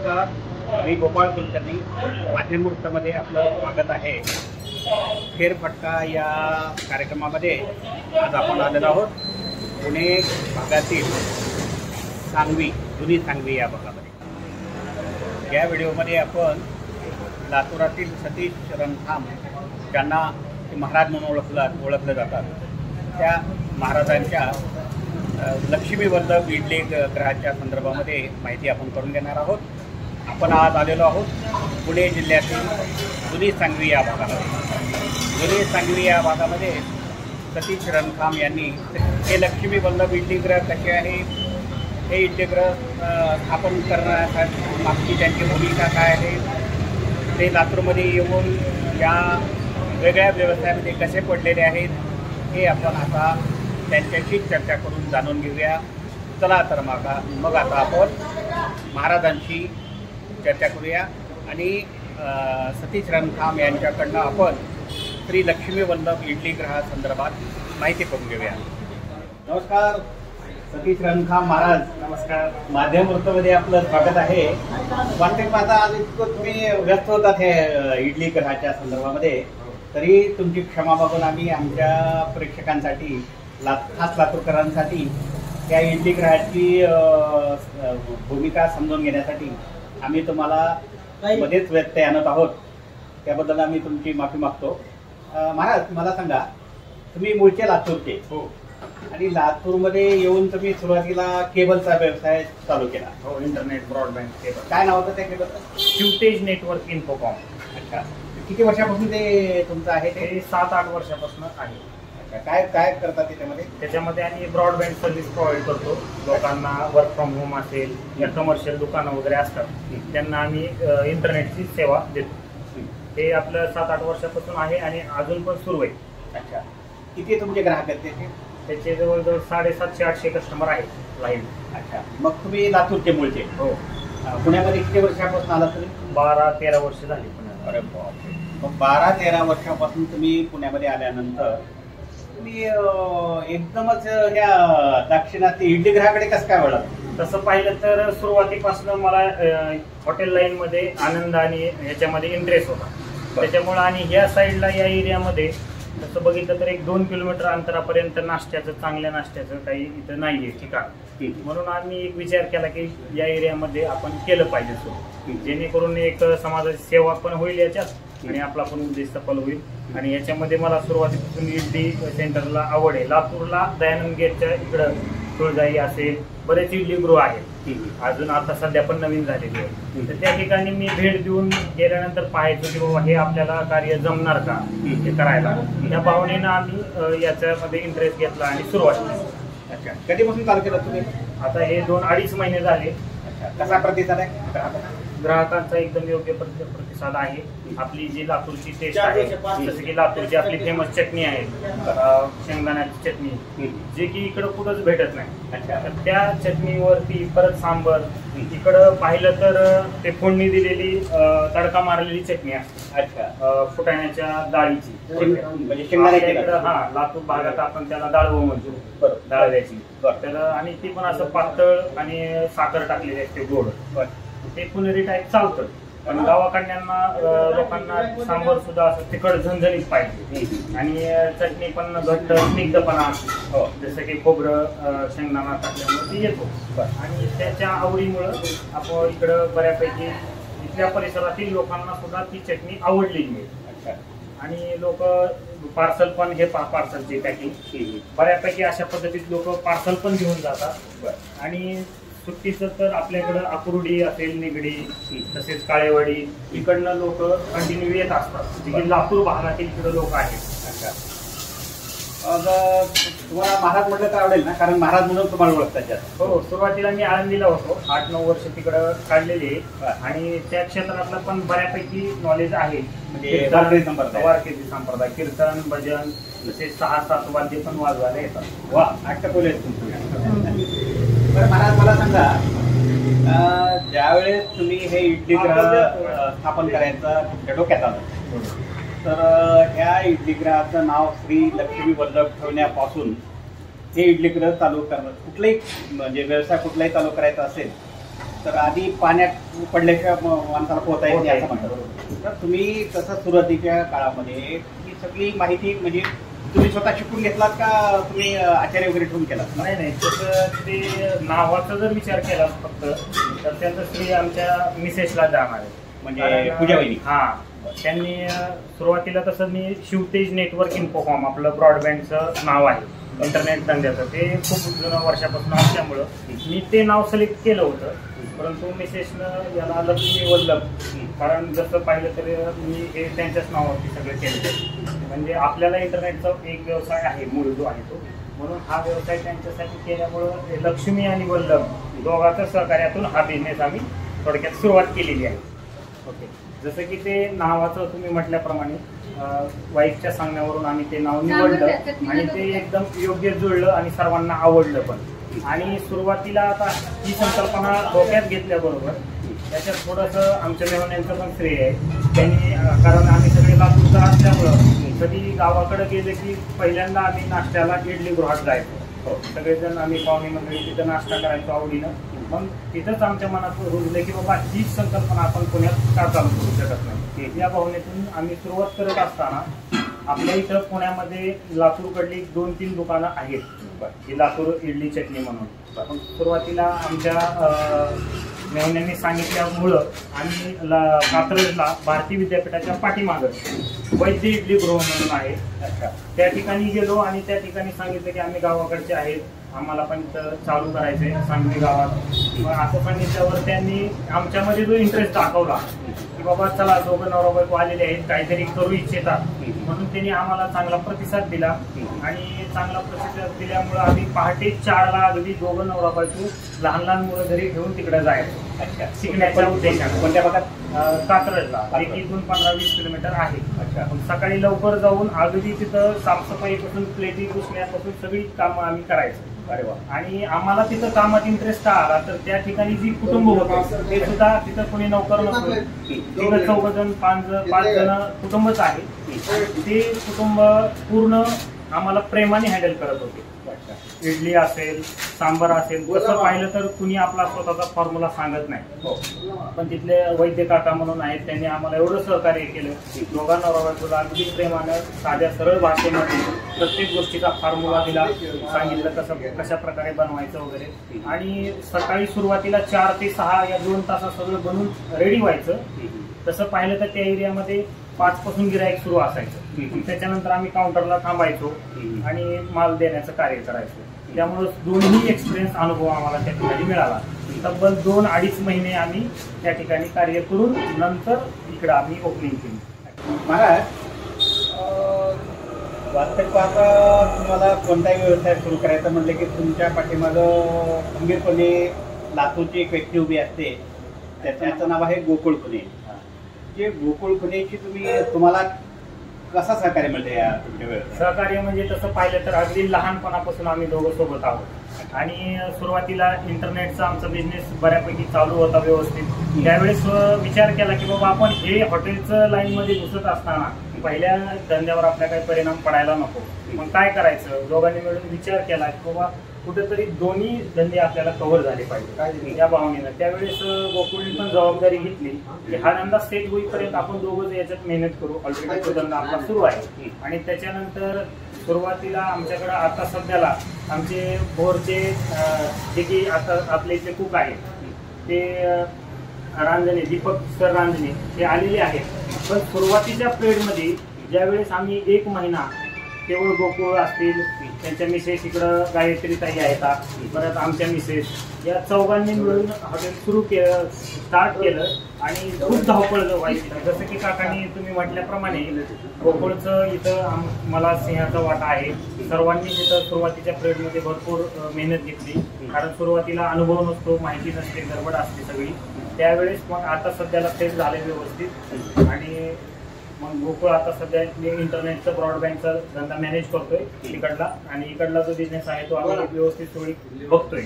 नमस्कार, मी गोपाळ कुलकर्णी. माध्यम मुहूर्तामध्ये आपलं स्वागत आहे. फेरफटका या कार्यक्रमामध्ये आज आपण आलेलो आहोत पुणे भागातील सांगवी, जुनी सांगवी या भागामध्ये. या व्हिडिओमध्ये आपण लातूरातील सतीश रणखाम, ज्यांना महाराज म्हणून ओळखलं जातात, त्या महाराजांच्या लक्ष्मी वल्लभ इडली ग्रहाच्या संदर्भामध्ये माहिती आपण करून घेणार आहोत. आपण आज आलेलो आहोत पुणे जिल्ह्यातील जुनी सांगवी या भागामध्ये. जुनी सांगवी या भागामध्ये सतीश रणखाम यांनी हे लक्ष्मी वल्लभ इडली ग्रह कसे आहे, हे इडली ग्रह स्थापन करण्यासाठी मागची त्यांची भूमिका काय आहे, ते लातूरमध्ये येऊन या वेगळ्या व्यवसायामध्ये कसे पडलेले आहेत, हे आपण आता त्यांच्याशी चर्चा करून जाणून घेऊया. चला तर मग आता आपण महाराजांशी चर्चा करूया आणि सतीश रणखाम यांच्याकडनं आपण श्री लक्ष्मी वल्लभ इडली ग्रहासंदर्भात माहिती करून घेऊया. नमस्कार सतीश रणखाम महाराज. नमस्कार. माध्यम वृत्तामध्ये आपलं स्वागत आहे. वाटते आता आज इतकं तुम्ही व्यस्त होतात हे इडली ग्रहाच्या संदर्भामध्ये, तरी तुमची क्षमा मागून आम्ही आमच्या प्रेक्षकांसाठी खास लातूरकरांसाठी या इडली ग्रहाची भूमिका समजून घेण्यासाठी आम्ही तुम्हाला मध्येच व्यत्यय आणत आहोत. त्याबद्दल आम्ही तुमची माफी मागतो. महाराज, मला सांगा, तुम्ही मूळचे लातूरचे हो, आणि लातूरमध्ये येऊन तुम्ही सुरुवातीला केबलचा व्यवसाय चालू केला. हो, इंटरनेट ब्रॉडबँड केबल. काय नाव होतं त्या केबलचं? Shivtej network Infocom. अच्छा, किती वर्षापासून ते तुमचं आहे? ते 7-8 वर्षापासून आहे. काय काय करतात त्याच्यामध्ये आम्ही ब्रॉडबँड सर्व्हिस प्रोव्हाइड करतो. लोकांना वर्क फ्रॉम होम असेल या कमर्शियल दुकानं वगैरे असतात, त्यांना आम्ही इंटरनेटची सेवा देतो. हे आपलं 7-8 वर्षापासून आहे आणि अजून पण सुरू आहे. अच्छा, किती तुमचे ग्राहक आहेत त्याचे जवळजवळ 750-800 कस्टमर आहेत लाईव्ह. अच्छा, मग तुम्ही लातूरचे मूळचे? हो. पुण्यामध्ये किती वर्षापासून आला तुम्ही? 12-13 वर्ष झाली पुण्यात. अरे बापरे. मग 12-13 वर्षापासून तुम्ही पुण्यामध्ये आल्यानंतर तुम्ही एकदमच या दाक्षिणात्य इडली ग्रहाकडे कसं काय वळला? तसं पाहिलं तर सुरुवातीपासून मला हॉटेल लाईन मध्ये आनंद आणि ह्याच्यामध्ये इंटरेस्ट होता. त्याच्यामुळे आणि ह्या साईडला या एरियामध्ये तसं बघितलं तर 1-2 किलोमीटर अंतरापर्यंत नाश्त्याचं, चांगल्या नाश्त्याचं काही इथं नाहीये ठिकाण. म्हणून आम्ही एक विचार केला की या एरियामध्ये आपण केलं पाहिजे सुरू, जेणेकरून एक समाजाची सेवा पण होईल याच्यात आणि आपला पण उद्देश सफल होईल. आणि याच्यामध्ये मला सुरुवातीपासून इडली सेंटरला आवड आहे. लातूरला दयानंद गेटच्या इकडं तुळजाई असेल, बरेच इडली गृह आहेत, अजून आता सध्या पण नवीन झालेली आहे. तर त्या ठिकाणी मी भेट देऊन गेल्यानंतर पाहायचो की बाबा हे आपल्याला कार्य जमणार का हे करायला. त्या भावनेनं आम्ही याच्यामध्ये इंटरेस्ट घेतला आणि सुरुवात केली. अच्छा, कधीपासून चालू केलं तुम्ही? आता हे 2-2.5 महिने झाले. कसा प्रतिसाद आहे? ग्राहकांचा एकदम योग्य प्रतिसाद आहे. आपली जी लातूरची टेस्ट आहे, जसं की लातूरची आपली फेमस चटणी आहे, शेंगदाण्याची चटणी, जे की इकडं कुठंच भेटत नाही. तर त्या चटणीवरती परत सांबर, इकडं पाहिलं तर ते फोडणी दिलेली तडका मारलेली चटणी असते. अच्छा, फुटाण्याच्या डाळीची, म्हणजे शेंगदाण्याची. हा, लातूर भागात आपण त्याला डाळवं म्हणतो, डाळव्याची. तर आणि ती पण असं पातळ आणि साखर टाकलेली असते, गोड. ते पुणेरी टाईप चालतं. पण गावाकडण्यांना लोकांना सांबर सुद्धा असं तिखट झणझणीत पाहिजे आणि चटणी पण घट्ट स्निग्धपणा, जसं की खोबरं शेंगदाणा टाकल्यामुळे ती येतो. आणि त्याच्या आवडीमुळं आपण इकडं बऱ्यापैकी इथल्या परिसरातील लोकांना सुद्धा ती चटणी आवडलेली आहे. आणि लोक पार्सल पण, हे पार्सलची पॅकिंग बऱ्यापैकी अशा पद्धतीत लोक पार्सल पण घेऊन जातात. आणि सुट्टीचं तर आपल्याकडं आकुर्डी असेल, निगडी, तसेच काळेवाडी, इकडनं लोक कंटिन्यू येत असतात, जे की लातूर भागातील इकडं लोक आहेत. अच्छा, तुम्हाला महाराज म्हटलं तर आवडेल ना, कारण महाराज म्हणून तुम्हाला ओळखतात जास्त. हो, सुरुवातीला मी आळंदीला होतो, 8-9 वर्ष तिकडं काढलेली आहे आणि त्या क्षेत्रातलं पण बऱ्यापैकी नॉलेज आहे. म्हणजे वारकरी संप्रदाय, कीर्तन, भजन, तसेच 6-7 वाद्य पण वाजवायला येतात. वा, नाट्यकोल आहेत तुमचं. बरं महाराज, मला सांगा, ज्यावेळेस तुम्ही हे इडली ग्रह स्थापन करायचं तुमच्या डोक्यात आलं, तर ह्या इडली ग्रहाचं नाव श्री लक्ष्मी वल्लभ ठेवण्यापासून हे इडली ग्रह चालू करणं, कुठलाही म्हणजे व्यवसाय कुठलाही चालू करायचा असेल तर आधी पाण्यात पडल्याशिवाय माणसाला पोहता येत नाही असं म्हणतात. तर तुम्ही तसं सुरुवातीच्या काळामध्ये ही सगळी माहिती म्हणजे तुम्ही स्वतः शिकून घेतलात का तुम्ही आचार्य वगैरे ठेवून केलात? नाही, तसं ते नावाचा जर विचार केला फक्त तर त्याचं श्री आमच्या मिसेसला जाणार आहे, म्हणजे पूजा वहिनी. हा, त्यांनी सुरुवातीला तसं मी शिवतेज नेटवर्क इन्फोकॉम आपलं ब्रॉडबँडचं नाव आहे इंटरनेट धंद्याचं, ते खूप जुनं वर्षापासून असल्यामुळं मी ते नाव सिलेक्ट केलं होतं. परंतु मिसेसनं याला लक्ष्मी वल्लभ, कारण जसं पाहिलं तर मी हे त्यांच्याच नावावरती सगळं केलं. म्हणजे आपल्याला इंटरनेटचा एक व्यवसाय आहे, मूळ जो आहे तो, म्हणून हा व्यवसाय त्यांच्यासाठी केल्यामुळं लक्ष्मी आणि वल्लभ दोघांच्या सहकार्यातून हा बिझनेस आम्ही थोडक्यात सुरुवात केलेली आहे. ओके, जसं की ते नावाचं तुम्ही म्हटल्याप्रमाणे वाईफच्या सांगण्यावरून आम्ही ते नाव निवडलं आणि ते एकदम योग्य जुळलं आणि सर्वांना आवडलं पण. आणि सुरुवातीला आता ही संकल्पना डोक्यात घेतल्याबरोबर त्याच्यात थोडंसं आमच्या मेहमानांचं पण श्रेय आहे त्यांनी, कारण आम्ही सगळे लातूरकर असल्यामुळं कधी गावाकडे गेले की पहिल्यांदा आम्ही नाश्त्याला इडली गृहात जायचो. सगळेजण आम्ही पाहुणे मंडळी तिथं नाश्ता करायचो आवडीनं. मग तिथंच आमच्या मनात रुजलं की बाबा हीच संकल्पना आपण पुण्यात का चालू करू शकत नाही. या भावनेतून आम्ही सुरुवात करत असताना आपल्या इथं पुण्यामध्ये लातूरकडली 2-3 दुकानं आहेत, ही लातूर इडली चटणी म्हणून. पण सुरुवातीला आमच्या मेहण्यांनी सांगितल्यामुळं आम्ही कात्रजला भारती विद्यापीठाच्या पाठीमागं वैद्य इडली गृह म्हणून आहे, त्या ठिकाणी गेलो आणि त्या ठिकाणी सांगितलं की आम्ही गावाकडचे आहेत, आम्हाला पण इथं चालू करायचंय सांगली गावात. असं सांगितल्यावर त्यांनी आमच्यामध्ये जो इंटरेस्ट दाखवला की बाबा चला दोघं नवरा बायको आलेले आहेत, काहीतरी करू इच्छितात, म्हणून त्यांनी आम्हाला चांगला प्रतिसाद दिला. आणि चांगला प्रतिसाद दिल्यामुळे आम्ही पहाटे 4ला अगदी दोघं नवरा बायको लहान मुलं घरी घेऊन तिकडे जायचो शिकण्याच्या उद्देशाने. कोणत्या भागात? कात्रजला, एक इथून 15-20 किलोमीटर आहे. सकाळी लवकर जाऊन अगदी तिथं साफसफाईपासून प्लेटी पुसण्यापासून सगळी कामं आम्ही करायचो. अरे वा. आणि आम्हाला तिथं कामात इंटरेस्ट का आला तर त्या ठिकाणी जी कुटुंब होतं ते सुद्धा तिथं कोणी नोकर नसतो, तिथं 4 जण 5 जण कुटुंबच आहे. ते कुटुंब पूर्ण आम्हाला प्रेमाने हँडल करत होते. इडली असेल, सांबार असेल, तसं पाहिलं तर कुणी आपला स्वतःचा फॉर्म्युला सांगत नाही, पण तिथले वैद्य काका म्हणून आहेत त्यांनी आम्हाला एवढं सहकार्य केलं. दोघांना बायकोला अगदी प्रेमानं साध्या सरळ भाषेमध्ये प्रत्येक गोष्टीचा फॉर्म्युला दिला, सांगितलं कशा प्रकारे बनवायचं वगैरे. आणि सकाळी सुरुवातीला 4 ते 6 या 2 तासात सगळं बनवून रेडी व्हायचं. तसं पाहिलं तर त्या एरियामध्ये 5 पासून गिराईक सुरू असायचं. त्याच्यानंतर आम्ही काउंटरला थांबायचो आणि माल देण्याचं कार्य करायचो. त्यामुळे दोन्ही एक्सपिरियन्स अनुभव आम्हाला त्या ठिकाणी मिळाला. तब्बल 2-2.5 महिने आम्ही त्या ठिकाणी कार्य करून नंतर इकडं आम्ही ओपनिंग केली. महाराज, वास्तविक पाहता तुम्हाला कोणताही व्यवसाय सुरू करायचा म्हटलं की तुमच्या पाठीमागं खंबीरपणे लातूरची एक व्यक्ती उभी असते, त्याचं नाव आहे गोकुळ खुने. जे गोकुळ खुनेची तुम्हाला कसा सहकार्य मिळते या तुमच्या व्यवसायात? सहकार्य म्हणजे तसं पाहिलं तर अगदी लहानपणापासून आम्ही दोघं सोबत आहोत. आणि सुरुवातीला इंटरनेटचा आमचा बिझनेस बऱ्यापैकी चालू होता व्यवस्थित. त्यावेळेस विचार केला की बाबा आपण हे हॉटेलचं लाईनमध्ये घुसत असताना पहिल्या धंद्यावर आपल्या काही परिणाम पडायला नको, मग काय करायचं. दोघांनी मिळून विचार केला की बाबा कुठेतरी दोन्ही धंदे आपल्याला कव्हर झाले पाहिजे या भावनेनं. त्यावेळेस गोकुळने पण जबाबदारी घेतली की हा धंदा सेट होईपर्यंत आपण दोघं याच्यात मेहनत करू. ऑलरेडी तो धंदा आपला सुरू आहे. आणि त्याच्यानंतर सुरुवातीला आमच्याकडं आता सध्याला आमचे भोरचे जे की आता आपले इथले कुक आहेत ते रांजणे, दीपक सर रांजणे ते आलेले आहेत. पण सुरुवातीच्या पिरियडमध्ये ज्यावेळेस आम्ही 1 महिना केवळ गोकुळ असतील, त्यांच्या मिसेस इकडं गायत्री ताई आहेत, परत आमच्या मिसेस, या चौघांनी मिळून हॉटेल सुरू केलं, स्टार्ट केलं. आणि खूप धावपळ व्हायची. जसं की काकांनी तुम्ही म्हटल्याप्रमाणे गोकुळचं इथं मला सिंहाचा वाटा आहे. सर्वांनी तिथं सुरुवातीच्या पिरियडमध्ये भरपूर मेहनत घेतली, कारण सुरुवातीला अनुभव नसतो, माहिती नसते, गडबड असते सगळी. त्यावेळेस मग आता सध्याला सेट झाले व्यवस्थित. आणि मग गोकुळ आता सध्या इंटरनेटचं ब्रॉडबँडचा धंदा मॅनेज करतोय तिकडला. आणि इकडला जो बिझनेस आहे तो आम्ही व्यवस्थित सोयी बघतोय.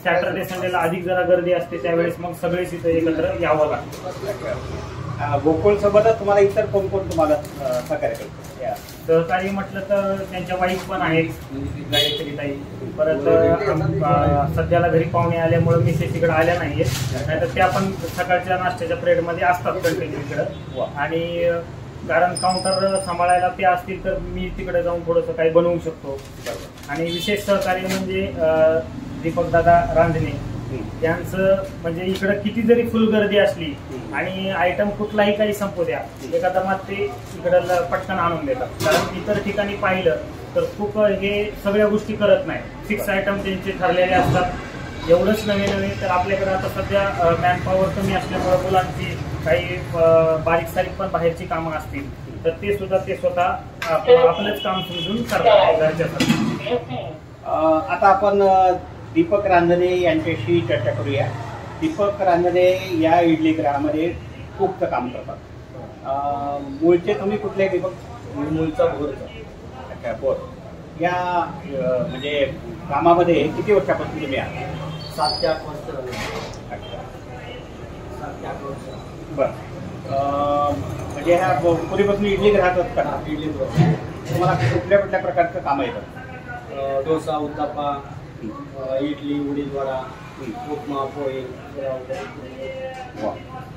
सॅटर्डे संडेला अधिक जरा गर्दी असते, त्यावेळेस मग सगळेच इथं एकत्र यावं लागतं. गोकुळ सोबतच तुम्हाला इतर कोण कोण तुम्हाला सहकार्य करतो? या सहकारी म्हटलं तर त्यांच्या वाईफ पण आहेत, गायत्री ताई. परत सध्याला घरी पाहुणे आल्यामुळे मिसेस इकडे आल्या नाहीयेत, नाहीतर त्या पण सकाळच्या नाश्त्याच्या पिरियडमध्ये असतात कंटिन्यू इकडं. आणि कारण काउंटर सांभाळायला ते असतील तर मी तिकडे जाऊन थोडंसं काही बनवू शकतो. आणि विशेष सहकार्य म्हणजे दीपक दादा रांजणे यांचं, म्हणजे इकडं किती जरी फुल गर्दी असली आणि आयटम कुठलाही काही संपू द्या, एका दमात ते इकडं पटकन आणून देतात. कारण इतर ठिकाणी पाहिलं तर खूप हे सगळ्या गोष्टी करत नाही, फिक्स आयटम त्यांचे ठरलेले असतात. एवढंच नवे तर आपल्याकडे आता सध्या मॅनपॉवर कमी असल्यामुळे मुलांची काही बारीक सारीक पण बाहेरची कामं असतील तर ते सुद्धा ते स्वतः आपलंच काम समजून करतात घरच्यासाठी. आता आपण दीपक रांजणे यांच्याशी चर्चा करूया. दीपक रांजणे या इडली गृहामध्ये खूपचं काम करतात. मूळचे तुम्ही कुठले दीपक? मूळचा भोरचा. अच्छा, बोर. या म्हणजे कामामध्ये किती वर्षापासून तुम्ही आहात? 7 ते 8 वर्ष झाले. अच्छा, 7 ते 8 वर्ष. बरं. म्हणजे ह्या पूर्वीपासून इडली गृहातच का? इडली गृह. तुम्हाला कुठल्या कुठल्या प्रकारचं कामं येतं? डोसा, उत्तप्पा, इडली, उडीद वडा, उपमा, पोहे,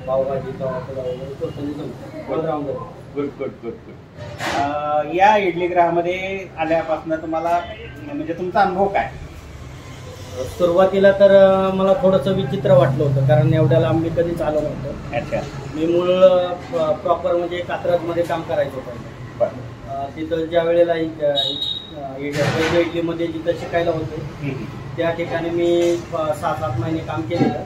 पावभाजी, तवा पुलाव वगैरे. Good good good good. या इडली गृहामध्ये आल्यापासून तुम्हाला म्हणजे तुमचा अनुभव काय? सुरुवातीला तर मला थोडंसं विचित्र वाटलं होतं, कारण एवढ्या लांब मी कधीच आलो नव्हतं. अच्छा. मी मूळ प्रॉपर म्हणजे कात्रजमध्ये काम करायचो पहिले. तिथं ज्या वेळेला इडलीमध्ये जिथं शिकायला होते त्या ठिकाणी मी 6-7 महिने काम केलेलं.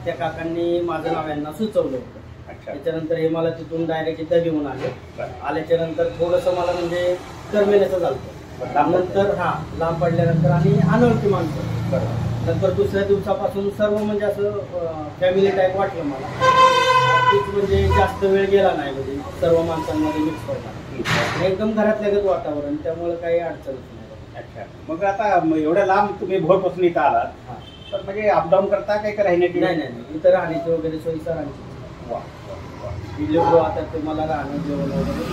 त्या काकांनी माझं नाव यांना सुचवलं होतं. त्याच्यानंतर हे मला तिथून डायरेक्ट इथं घेऊन आल्याच्या नंतर थोडंसं मला म्हणजे करमेल्याचं झालं. नंतर लांब पडल्यानंतर आणि अनोळखी माणसं. नंतर दुसऱ्या दिवसापासून सर्व म्हणजे असं फॅमिली टाईप वाटलं मला. तीच म्हणजे जास्त वेळ गेला नाही, म्हणजे सर्व माणसांमध्ये मिक्स व्हायला एकदम घरातल्यागत वातावरण, त्यामुळे काही अडचण नाही. अच्छा. मग आता एवढ्या लांब तुम्ही भोरपासून इथं आलात तर म्हणजे अपडाऊन करता काही राहण्याची? नाही, इथं राहण्याची वगैरे सोयी सरांची. इडली आता तुम्हाला राहणं जेवण वगैरे.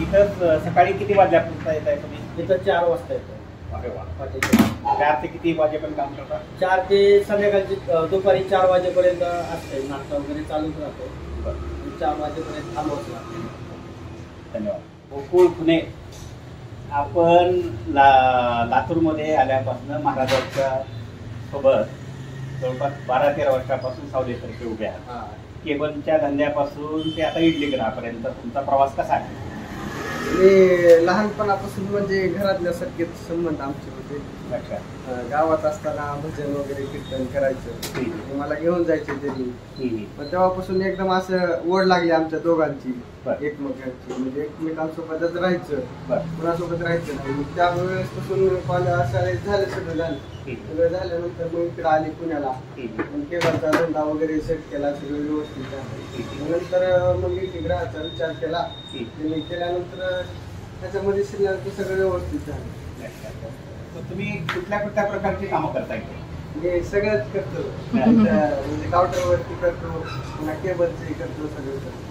इथं सकाळी किती वाजल्यापासून येत आहे तुम्ही? इथं 4 वाजता येतो. अरे वा. 4 ते किती वाजेपर्यंत काम करता? 4 ते संध्याकाळची दुपारी 4 वाजेपर्यंत असते. नाश्ता वगैरे चालूच राहतो. 4 वाजेपर्यंत थांबवत लागतो. धन्यवाद. गोकुळ खुने, आपण लातूरमध्ये आल्यापासून महाराजांच्या सोबत जवळपास 12-13 वर्षापासून सावलीसारखे उभे आहात. केबलच्या धंद्यापासून ते आता इडली गृहापर्यंत तुमचा प्रवास कसा आहे? मी लहानपणापासून म्हणजे घरातल्या सारखे संबंध आमचे होते. अच्छा. गावात असताना भजन वगैरे कीर्तन करायचं, मला घेऊन जायचे त्यांनी. पण तेव्हापासून एकदम असं ओढ लागली आमच्या दोघांची एकमेकांची, म्हणजे एकमेकांसोबतच राहायचं, कुणासोबत राहायचं नाही. त्यावेळेस पासून शाळेत झालं, सगळं झाल्यानंतर मग इकडे आले पुण्याला. मग केबलचा धंदा वगैरे सेट केला, सगळं व्यवस्थित झालं. नंतर मग ग्रहाचा विचार केला. केल्यानंतर त्याच्यामध्ये शिरल्यानंतर सगळं व्यवस्थित झालं. तुम्ही कुठल्या कुठल्या प्रकारची कामं करता? मी सगळंच करतो, म्हणजे काउंटरवरती करतो, पुन्हा केबलचे करतो, सगळं करतो.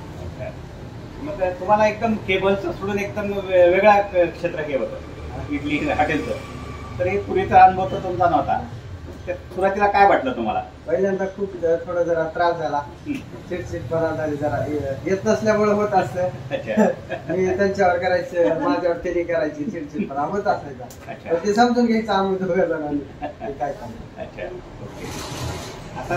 मग तुम्हाला एकदम केबलचं सोडून एकदम वेगळा क्षेत्र हे होतं इडली हॉटेलचं, तर हे पूर्वीचा अनुभव तर तुमचा नव्हता. सुरुवातीला काय वाटलं तुम्हाला? पहिल्यांदा खूप थोडा जरा त्रास झाला, चिडचिडपणा झाली, जरा येत नसल्यामुळे होत असतं. मी त्यांच्यावर करायचं, माझ्यावर तरी करायची, चिडचिडपणा होत असायचा. ते समजून घ्यायचं आम्ही दोघं जणांनी काय काम. आता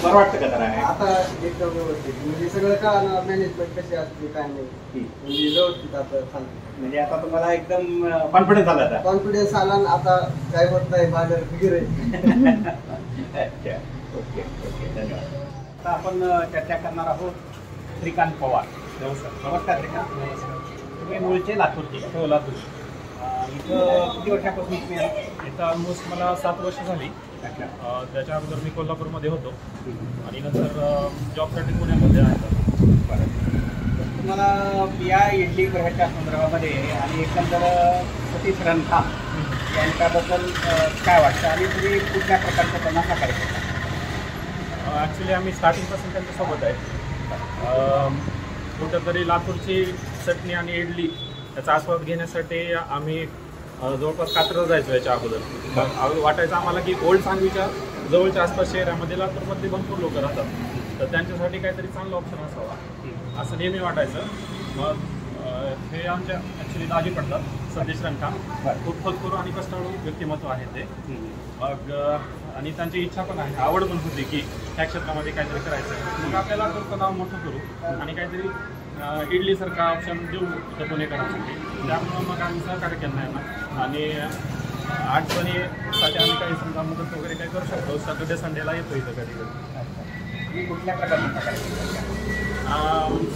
बरं वाटतं का जरा? आता एकदम व्यवस्थित, म्हणजे सगळं कळणार, मॅनेजमेंट कशी असते काय नाही, म्हणजे व्यवस्थित आता चालतं. म्हणजे आता तुम्हाला एकदम कॉन्फिडन्स आला? आता कॉन्फिडन्स आला, आता काय होत नाही, बाजार फिगिर. अच्छा. ओके ओके, धन्यवाद. आता आपण चर्चा करणार आहोत श्रीकांत पवार. नमस्कार श्रीकांत. तुम्ही मूळचे लातूरचे? हो, लातूर. इथं किती वर्षापासून तुम्ही आहात? इथं ऑलमोस्ट मला 7 वर्ष झाली. त्याच्या अगोदर मी कोल्हापूरमध्ये होतो आणि नंतर जॉबसाठी पुण्यामध्ये आहे. तुम्हाला या इडली गृहाच्या संदर्भामध्ये आणि एकंदर सतीश रणखाम यांच्याबद्दल काय वाटतं आणि तुम्ही कुठल्या प्रकारचं त्यांना सहकार्य करता? ॲक्च्युली आम्ही स्टार्टिंगपासून त्यांच्यासोबत आहे. कुठंतरी लातूरची चटणी आणि इडली याचा आस्वाद घेण्यासाठी आम्ही जवळपास कात्रज जायचो याच्या अगोदर. वाटायचं आम्हाला की ओल्ड सांगवीच्या जवळच्या आसपास शहरामध्ये लातूरमधले भरपूर लोक राहतात, तर त्यांच्यासाठी काहीतरी चांगला ऑप्शन असावा असं नेहमी वाटायचं. मग हे आमच्या ॲक्च्युली दाजी पडतात, सतीश रंगकाम, खूप खोदकरू आणि कष्टाळू व्यक्तिमत्व आहे ते. मग आणि त्यांची इच्छा पण आहे, आवड पण होती की ह्या क्षेत्रामध्ये काहीतरी करायचं. मग आपल्याला लातूरचं नाव मोठं करू आणि काहीतरी इडलीसारखा ऑप्शन देऊ त्या पुणेकरांसाठी. त्यामुळं मग आम्ही सहकार्य केलं नाही ना, आणि अडचणीसाठी आम्ही काही समजा मदत वगैरे काही करू शकतो. सॅटर्डे संडेला येतो इथं कधी कधी. कुठल्या प्रकारचे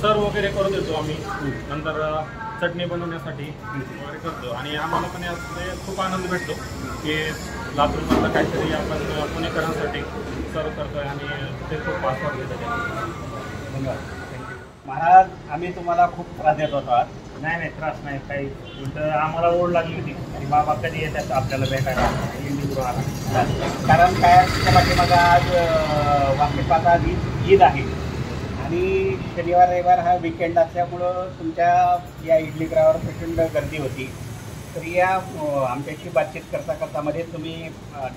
सर वगैरे करून देतो आम्ही, नंतर चटणी बनवण्यासाठी वगैरे करतो. आणि आम्हाला पण यामध्ये खूप आनंद भेटतो की लातूरमधलं काहीतरी आपण पुणेकरांसाठी सर्व करतोय आणि ते खूप आस्वाद घेतो. धन्यवाद. महाराज, आम्ही तुम्हाला खूप त्रास देत होतो. नाही त्रास नाही काही, उलट आम्हाला ओढ लागली होती आणि बाबा कधी येतात आपल्याला भेटायला इंडिगुरुला. कारण काय तुमच्या पाठीमागं आज वाक्यपाता ईद आहे आणि शनिवार रविवार हा विकेंड असल्यामुळं तुमच्या या इडलीगृहावर प्रचंड गर्दी होती. तर या आमच्याशी बातचीत करता करतामध्ये तुम्ही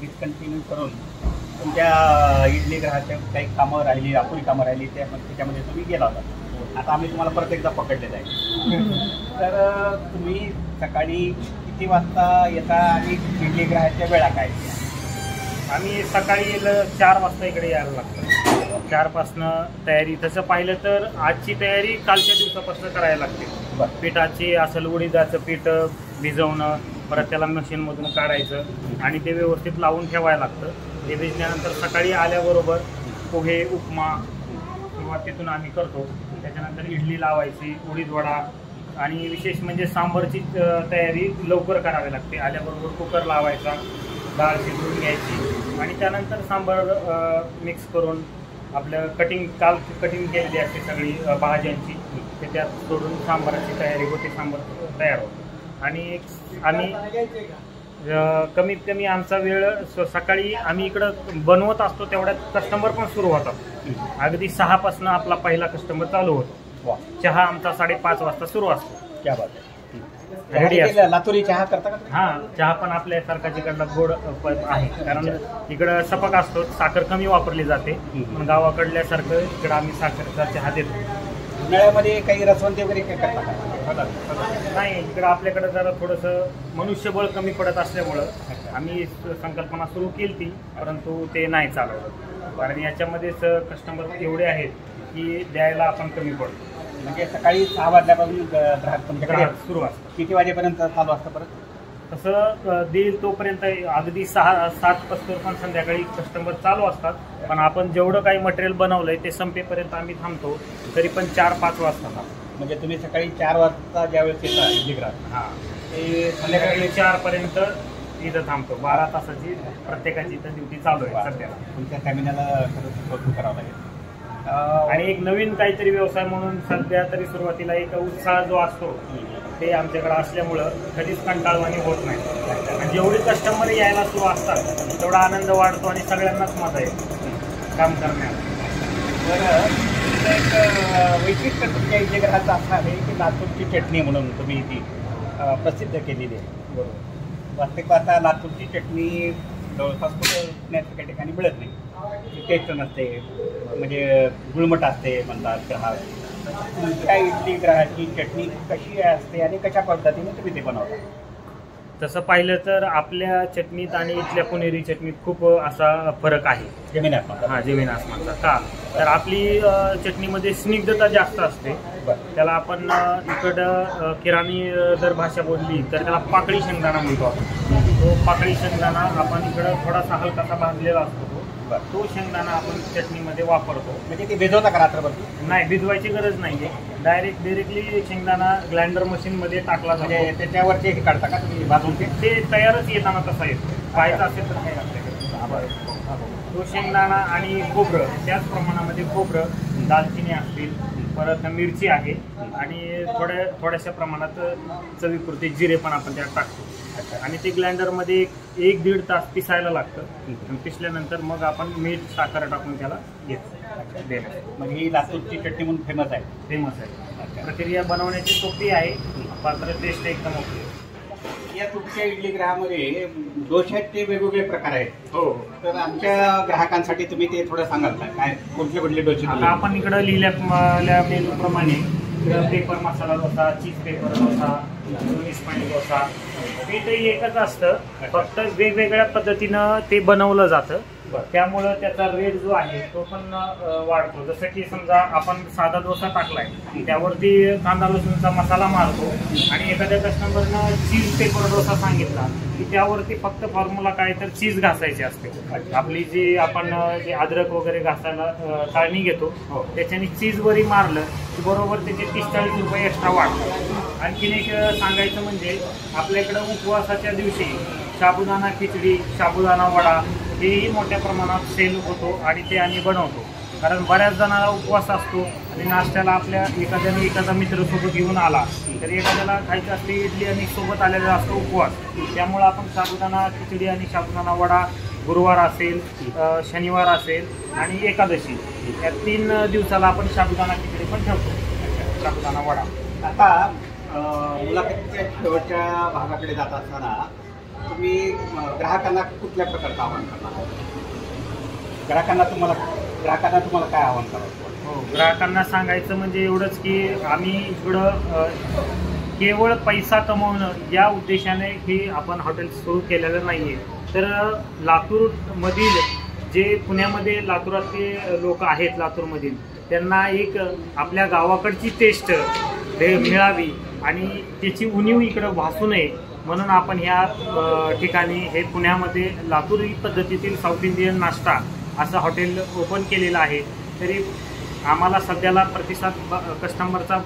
डिस्कंटिन्यू करून तुमच्या इडलीगृहाच्या काही कामं राहिली, अपुरी कामं राहिली, त्याच्यामध्ये तुम्ही गेला होता. आता आम्ही तुम्हाला परत एकदा पकडलेलं आहे. तर तुम्ही सकाळी किती वाजता येता आणि इडलीगृहाच्या वेळा काय? आम्ही सकाळी 4 वाजता इकडे यायला लागतं. 4पासनं तयारी, तसं पाहिलं तर आजची तयारी कालच्या दिवसापासून करायला लागते. पिठाची असेल, उडीदाचं पीठ भिजवणं, परत त्याला मशीनमधून काढायचं आणि ते व्यवस्थित लावून ठेवायला लागतं. ते भिजल्यानंतर सकाळी आल्याबरोबर पोहे, उपमा सुरुवातीतून आम्ही करतो. त्याच्यानंतर इडली लावायची, उडीद वडा, आणि विशेष म्हणजे सांबारची तयारी लवकर करावी लागते. आल्याबरोबर कुकर लावायचा, डाळ शिजवून घ्यायची आणि त्यानंतर सांबार मिक्स करून आपलं काल कटिंग केलेली असते सगळी भाज्यांची, ते त्यात सोडून सांबाराची तयारी होते, सांबार तयार होतो. आणि आम्ही कमीत कमी आमचा वेळ सकाळी आम्ही इकडं बनवत असतो तेवढ्यात कस्टमर पण सुरू होतात. अगदी 6पासून आपला पहिला कस्टमर चालू होतो. चहा आमचा 5:30 वाजता सुरू असतो. क्या बात आहे. लातूरी चहा करता का? हां, चहा पण आपल्यासारखा तिकडला गोड आहे, कारण इकडं सपक असतो, साखर कमी वापरली जाते. पण गावाकडल्यासारखं इकडं आम्ही साखरेचा चहा देतो. उन्हाळ्यामध्ये काही रसवंती वगैरे काय करता का? नाही, इकडं आपल्याकडं जरा थोडंसं मनुष्यबळ कमी पडत असल्यामुळं आम्ही संकल्पना सुरू केली ती, परंतु ते नाही चालवलं. कारण याच्यामध्येच कस्टमर एवढे आहेत की द्यायला आपण कमी पडतो. म्हणजे सकाळी 6 वाजल्यापासून ग्राहक तुमच्याकडे सुरू असतं. किती वाजेपर्यंत चालू असतं परत? तसं देईल तोपर्यंत अगदी 6-7 पण संध्याकाळी कस्टमर चालू असतात. पण आपण जेवढं काही मटेरियल बनवलंय ते संपेपर्यंत आम्ही थांबतो, तरी पण 4-5 वाजता. म्हणजे तुम्ही सकाळी 4 वाजता ज्यावेळेस येता इडलीगृहात, हां, ते संध्याकाळी 4 पर्यंत इथं थांबतो. 12 तासाची प्रत्येकाची इथं ड्युटी चालू आहे सध्याला. तुमच्या फॅमिलीला खरंच कौतुक करावं लागेल. आणि एक नवीन काहीतरी व्यवसाय म्हणून सध्या तरी सुरुवातीला एक उत्साह जो असतो ते आमच्याकडे असल्यामुळं कधीच कंटाळवाणी होत नाही. आणि जेवढे कस्टमर यायला सुरू असतात तेवढा आनंद वाढतो आणि सगळ्यांनाच मजा येते काम करण्यात. बरं, एक वैशिष्ट्य तुमच्या इडलीगृहाचं असं आहे की लातूरची चटणी म्हणून तुम्ही ती प्रसिद्ध केलेली आहे. बरोबर. वास्तविक पाहता लातूरची चटणी जवळपास कुठं काही ठिकाणी मिळत नाही. टेस्ट नसते, म्हणजे गुळमट असते म्हणतात ग्राहक. तुमच्या इडलीगृहाची चटणी कशी असते आणि कशा पद्धतीने तुम्ही ते बनवता? तसं पाहिलं तर आपल्या चटणीत आणि इथल्या पुणेरी चटणीत खूप असा फरक आहे. जमीन आसमान. हां, जमीन आसमानचा. का तर आपली चटणीमध्ये स्निग्धता जास्त असते. त्याला आपण इकडं किराणी जर भाषा बोलली तर त्याला पाकळी शेंगदाणा म्हणतो आपण. तो पाकळी शेंगदाणा आपण इकडं थोडासा हलकासा भाजलेला असतो, तो शेंगदाणा आपण चटणीमध्ये वापरतो. म्हणजे ते भिजवता का रात्रभर? नाही, भिजवायची गरज नाही. डायरेक्टली शेंगदाणा ग्राइंडर मशीनमध्ये टाकला जातो. म्हणजे त्याच्यावरचे हे काढता का तुम्ही भाजून? ते तयारच येताना तसा येतो. पाहायचा असेल तर काही आपल्याकडे तो शेंगदाणा आणि खोबरं, त्याच प्रमाणामध्ये खोबरं, दालचिनी असतील, परत मिरची आहे आणि थोड्याशा प्रमाणात चवीपुरते जिरे पण आपण त्यात टाकतो. आणि ते ग्राइंडरमध्ये 1-1.5 तास पिसायला लागतं. पिसल्यानंतर मग आपण मीठ, साखर टाकून त्याला घेतो. म्हणजे ही लातूरची चटणी म्हणून फेमस आहे. फेमस आहे. प्रक्रिया बनवण्याची सोपी आहे, मात्र टेस्ट एकदम ओके. या तुमच्या इडली ग्रहामध्ये डोश्याचे वेगवेगळे प्रकार आहेत. हो. तर आमच्या ग्राहकांसाठी तुम्ही ते थोडं सांगाल का, काय कुठले कुठले डोसे? आता आपण इकडं लिहिल्या मेनूप्रमाणे पेपर मसाला डोसा, चीज पेपर डोसा, स्पाइस डोसा, पीठही एकच असतं, फक्त वेगवेगळ्या पद्धतीनं ते बनवलं जातं. त्यामुळं त्याचा रेट जो आहे तो पण वाढतो. जसं की समजा आपण साधा डोसा टाकलाय, त्यावरती कांदा लसूणचा मसाला मारतो आणि एखाद्या कस्टमरनं चीज पेपर डोसा सांगितला की त्यावरती फक्त फॉर्म्युला काय तर चीज घासायची असते. आपली जी आपण जे अद्रक वगैरे घासायला चाळणी घेतो त्याच्याने चीज वरी मारलं की बरोबर त्याचे 30-40 रुपये एक्स्ट्रा वाढतात. आणखीन एक सांगायचं म्हणजे आपल्याकडं उपवासाच्या दिवशी साबुदाणा खिचडी, साबुदाणा वडा हेही मोठ्या प्रमाणात सेल होतो आणि ते आम्ही बनवतो. कारण बऱ्याच जणांना उपवास असतो आणि नाश्त्याला आपल्या एखादा मित्र सोबत घेऊन आला तर एखाद्याला खायचं असते इडली आणि सोबत आलेला असतो उपवास. त्यामुळं आपण साबुदाणा खिचडी आणि साबुदाणा वडा गुरुवार असेल, शनिवार असेल आणि एकादशी या 3 दिवसाला आपण साबुदाणा खिचडी पण ठेवतो, साबुदाणा वडा. आता मुलाखतीच्या शेवटच्या भागाकडे जात असताना तुम्ही ग्राहकांना कुठल्या प्रकारचं आव्हान करणार? ग्राहकांना तुम्हाला काय आव्हान करायचं? हो, ग्राहकांना सांगायचं म्हणजे एवढंच की आम्ही इकडं केवळ पैसा कमवणं या उद्देशाने हे आपण हॉटेल सुरू केलेलं नाही आहे. तर लातूरमधील जे पुण्यामध्ये लातूरातले लोक आहेत लातूरमधील त्यांना एक आपल्या गावाकडची टेस्ट मिळावी आणि त्याची उणीव इकडं भासू नये म्हणून आपण ह्या ठिकाणी हे पुण्यामध्ये लातूरी पद्धतीतील साऊथ इंडियन नाश्ता असं हॉटेल ओपन केलेलं आहे. तरी आम्हाला सध्याला प्रतिसाद कस्टमरचा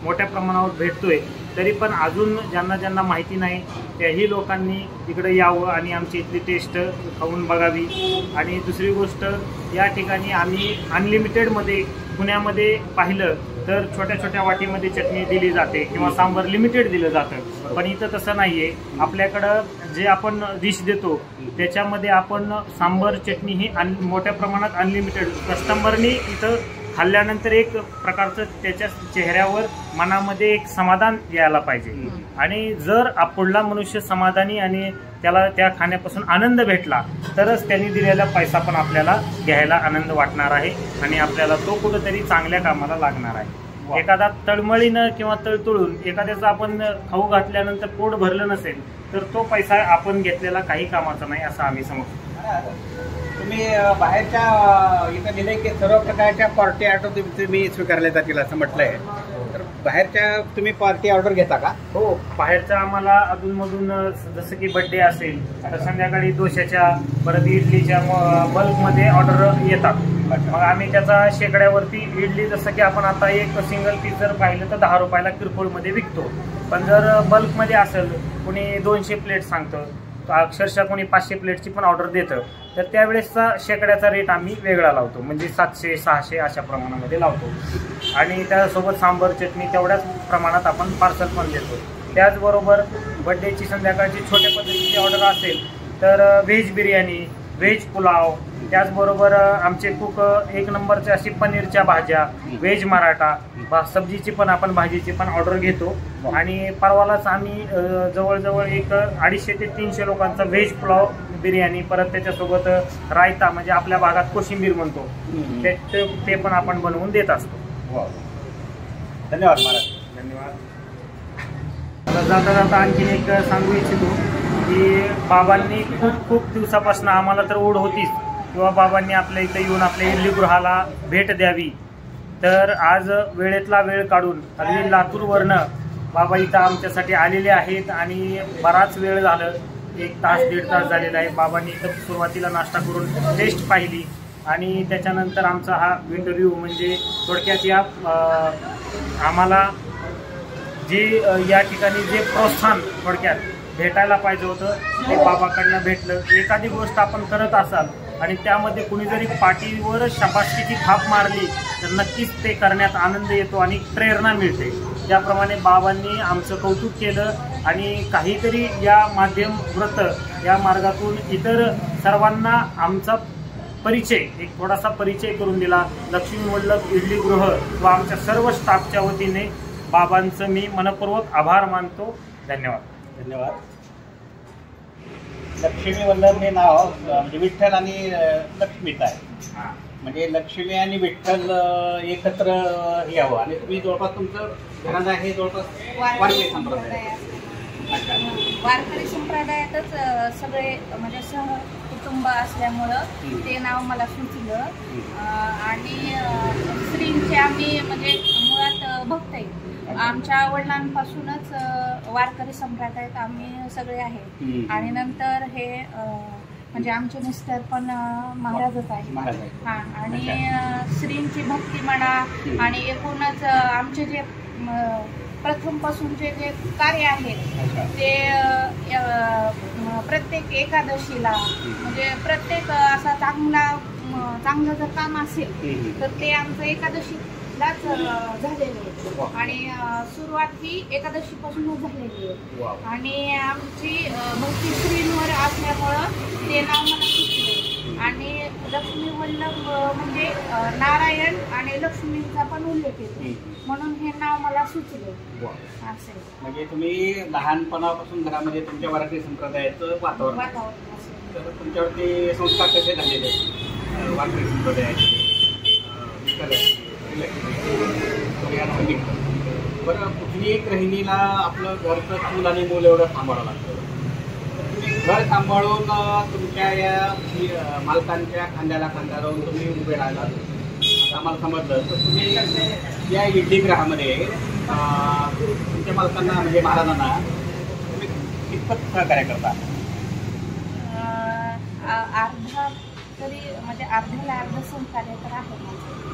मोठ्या प्रमाणावर भेटतोय. तरी पण अजून ज्यांना माहिती नाही त्याही लोकांनी इकडे यावं आणि आमची इथली टेस्ट खाऊन बघावी. आणि दुसरी गोष्ट, या ठिकाणी आम्ही अनलिमिटेडमध्ये पुण्यामध्ये पाहिलं तर छोट्या छोट्या वाटीमध्ये चटणी दिली जाते किंवा सांबार लिमिटेड दिलं जातं. पण इथं तसं नाही आहे. आपल्याकडं जे आपण डिश देतो त्याच्यामध्ये आपण सांबार चटणी ही मोठ्या प्रमाणात अनलिमिटेड कस्टमरनी इथं खाल्ल्यानंतर एक प्रकारचं त्याच्या चेहऱ्यावर मनामध्ये एक समाधान यायला पाहिजे. आणि जर पुढला मनुष्य समाधानी आणि त्याला त्या खाण्यापासून आनंद भेटला तरच त्यांनी दिलेला पैसा पण आपल्याला घ्यायला आनंद वाटणार आहे आणि आपल्याला तो कुठंतरी चांगल्या कामाला लागणार आहे. एखादा तळमळीनं किंवा तळतळून एखाद्याचं आपण खाऊ घातल्यानंतर पोट भरलं नसेल तर तो पैसा आपण घेतलेला काही कामाचा नाही असं आम्ही समजतो. तुम्ही बाहेरच्या इथं दिलंय की सर्व प्रकारच्या पार्टी ऑर्डर तुम्ही स्वीकारल्या जातील असं म्हटलंय. तर बाहेरच्या तुम्ही पार्टी ऑर्डर घेता का? हो, बाहेरच्या आम्हाला अधूनमधून जसं की बड्डे असेल तर संध्याकाळी डोश्याच्या परत इडलीच्या बल्कमध्ये ऑर्डर येतात. मग आम्ही त्याचा शेकड्यावरती इडली जसं की आपण आता एक सिंगल पीस जर पाहिलं तर 10 रुपयाला किरकोळमध्ये विकतो. पण जर बल्कमध्ये असेल कोणी 200 प्लेट सांगतं, अक्षरशः कोणी 500 प्लेटची पण ऑर्डर देतं तर त्यावेळेसचा शेकड्याचा रेट आम्ही वेगळा लावतो. म्हणजे 700-600 अशा प्रमाणामध्ये लावतो. आणि त्यासोबत सांबर चटणी तेवढ्याच प्रमाणात आपण पार्सल पण देतो. त्याचबरोबर बड्डेची संध्याकाळची छोट्या पद्धतीची ऑर्डर असेल तर व्हेज बिर्याणी, व्हेज पुलाव, त्याचबरोबर आमचे कुक 1 नंबरच्या अशी पनीरच्या भाज्या, व्हेज मराठा, सब्जीची पण आपण भाजीची पण ऑर्डर घेतो. आणि परवालाच आम्ही जवळजवळ एक 250 ते 300 लोकांचा व्हेज पुलाव बिर्याणी, परत त्याच्यासोबत रायता म्हणजे आपल्या भागात कोशिंबीर म्हणतो ते पण आपण बनवून देत असतो. धन्यवाद महाराज. धन्यवाद. आता जाता जाता आणखीन एक सांगू इच्छितो की बाबांनी खूप दिवसापासून आम्हाला तर ओढ होतीच किंवा बाबांनी आपल्या इथं येऊन आपल्या इडली गृहाला भेट द्यावी. तर आज वेळेतला वेळ काढून अगदी लातूरवरनं बाबा इथं आमच्यासाठी आलेले आहेत आणि बराच वेळ झालं, 1 तास 1.5 तास झालेला आहे. बाबांनी इथं सुरुवातीला नाश्ता करून टेस्ट पाहिली आणि त्याच्यानंतर आमचा हा इंटरव्ह्यू म्हणजे थोडक्यात या आम्हाला जे या ठिकाणी जे प्रोत्साहन थोडक्यात भेटायला पाहिजे होतं ते बाबाकडनं भेटलं. एखादी गोष्ट आपण करत असाल आणि त्यामध्ये कुणी जरी पाठीवर शाबासकीची थाप मारली तर नक्कीच ते करण्यात आनंद येतो आणि प्रेरणा मिळते. त्याप्रमाणे बाबांनी आमचं कौतुक केलं आणि काहीतरी या माध्यम व्रत या मार्गातून इतर सर्वांना आमचा परिचय, एक थोडासा परिचय करून दिला. लक्ष्मी वल्लभ इडली गृह व आमच्या सर्व स्टाफच्या वतीने बाबांचं मी मनपूर्वक आभार मानतो. धन्यवाद. धन्यवाद. लक्ष्मी वल्लभ हे नाव म्हणजे विठ्ठल आणि लक्ष्मीच आहे. म्हणजे लक्ष्मी आणि विठ्ठल एकत्र यावं. आणि तुम्ही जवळपास तुमचं घराणं आहे जवळपास वारकरी संप्रदाय. वारकरी संप्रदायातच सगळे म्हणजे सह कुटुंब असल्यामुळं ते नाव मला सुचलं. आणि श्रींचे आम्ही म्हणजे मुळात भक्त आहे. आमच्या वडिलांपासूनच वारकरी संप्रदायात आम्ही सगळे आहे. आणि नंतर हे म्हणजे आमचे मिस्टर पण महाराजच आहे. हा. आणि श्रींची भक्ती म्हणा आणि एकूणच आमचे जे प्रथमपासूनचे जे कार्य आहेत ते प्रत्येक एकादशीला म्हणजे प्रत्येक असा चांगलं जर काम असेल तर ते आमचं एकादशीलाच झालेलं आहे. आणि सुरुवात ही एकादशीपासूनच झालेली आहे. आणि आमची भक्ती श्रींवर असल्यामुळं ते नाव मला सुचले. आणि लक्ष्मी वल्लभ म्हणजे नारायण आणि लक्ष्मीचा पण उल्लेख येतो म्हणून हे नाव मला सुचले. असे म्हणजे तुम्ही लहानपणापासून घरामध्ये तुमच्या वारकरी संप्रदायाचं वातावरण तर तुमच्यावरती संस्कार कसे झालेले वारकरी संप्रदायाचे बरं. कुठलीही गृहिणीला आपलं घरचं चूल आणि मूल एवढं सांभाळावं लागतं. घर सांभाळून तुमच्या या मालकांच्या खांद्याला खांदा लावून तुम्ही उभे राहिला आम्हाला समजलं. तर तुम्ही या इडली गृहामध्ये तुमच्या मालकांना म्हणजे महाराजांना तुम्ही कितपत सहकार्य करता? अर्धा तरी म्हणजे अर्ध्याला अर्ध सहकार्य तर आहे.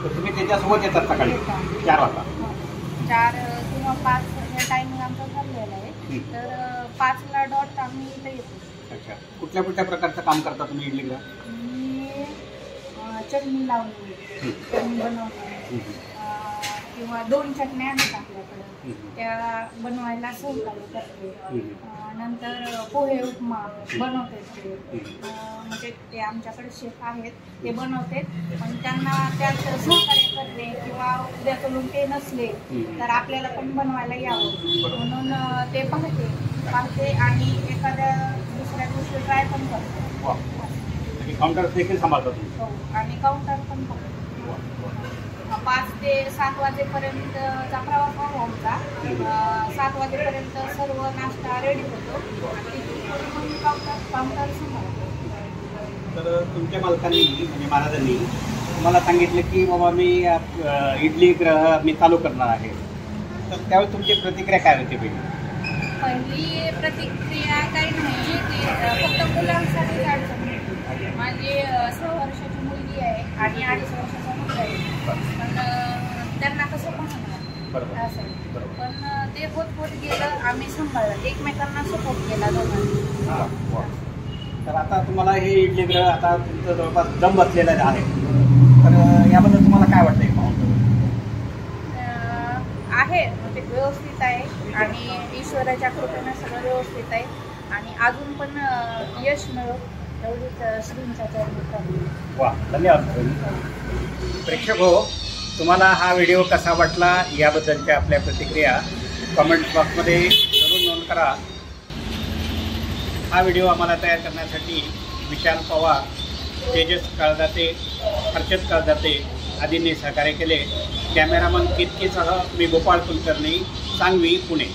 तर तुम्ही त्याच्यासोबत येतात सकाळी 4 वाजता? 4 किंवा 5 हे टायमिंग आमचं ठरलेलं आहे. तर 5ला डॉट आम्ही इथं येतो. अच्छा. कुठल्या कुठल्या प्रकारचं काम करता तुम्ही इडली गृह? मी चटणी लावली, चटणी बनवते किंवा 2 चटण्या आहेत आपल्याकडं त्या बनवायला सहकार्य करते. नंतर पोहे उपमा बनवते ते म्हणजे ते आमच्याकडे शेफ आहेत ते बनवते. पण त्यांना त्यात सहकार्य करते किंवा उद्या करून ते नसले तर आपल्याला पण बनवायला यावं म्हणून ते पाहते आणि एखाद्या दुसऱ्या दिवशी ट्राय पण करतो. काउंटर देखील सांभाळतात? हो. आणि काउंटर पण बघतो. 5 ते 7 वाजेपर्यंतचा प्रवास आहे आमचा. 7 वाजेपर्यंत सर्व नाश्ता रेडी होतो आणि तिथून काउंटर सांभाळतो. तर तुमच्या मालकांनी म्हणजे महाराजांनी तुम्हाला सांगितलं की बाबा मी इडली गृह मी चालू करणार आहे. तर त्यावेळी तुमची प्रतिक्रिया काय होती? पहिली प्रतिक्रिया काही नाही की फक्त मुलांसाठी अडचण होती. माझी 6 वर्षाची मुलगी आहे आणि 2.5 वर्षाचा मुलगा आहे. पण त्यांना कसं म्हणणार असं आहे. पण ते होत गेलं. आम्ही सांभाळलं, एकमेकांना सपोर्ट केला दोघांनी. तर आता तुम्हाला हे इडली गृह आता तुमचं जवळपास दम बसलेलं आहे. तर याबद्दल तुम्हाला काय वाटतंय? आहे म्हणजे व्यवस्थित आहे आणि ईश्वराच्या कृपेनं सगळं व्यवस्थित आहे आणि अजून पण यश मिळव एवढीच श्रींच्या चरणी. वा, धन्यवाद. प्रेक्षक हो, तुम्हाला हा व्हिडिओ कसा वाटला याबद्दलच्या आपल्या प्रतिक्रिया कमेंट बॉक्समध्ये जरूर नोंद करा. हा व्हिडिओ आम्हाला तयार करण्यासाठी विशाल पवार, तेजस काळदाते, हर्षद काळदाते आदींनी सहकार्य केले. कॅमेरामन केतकीसह मी गोपाळ कुलकर्णी, सांगवी, पुणे.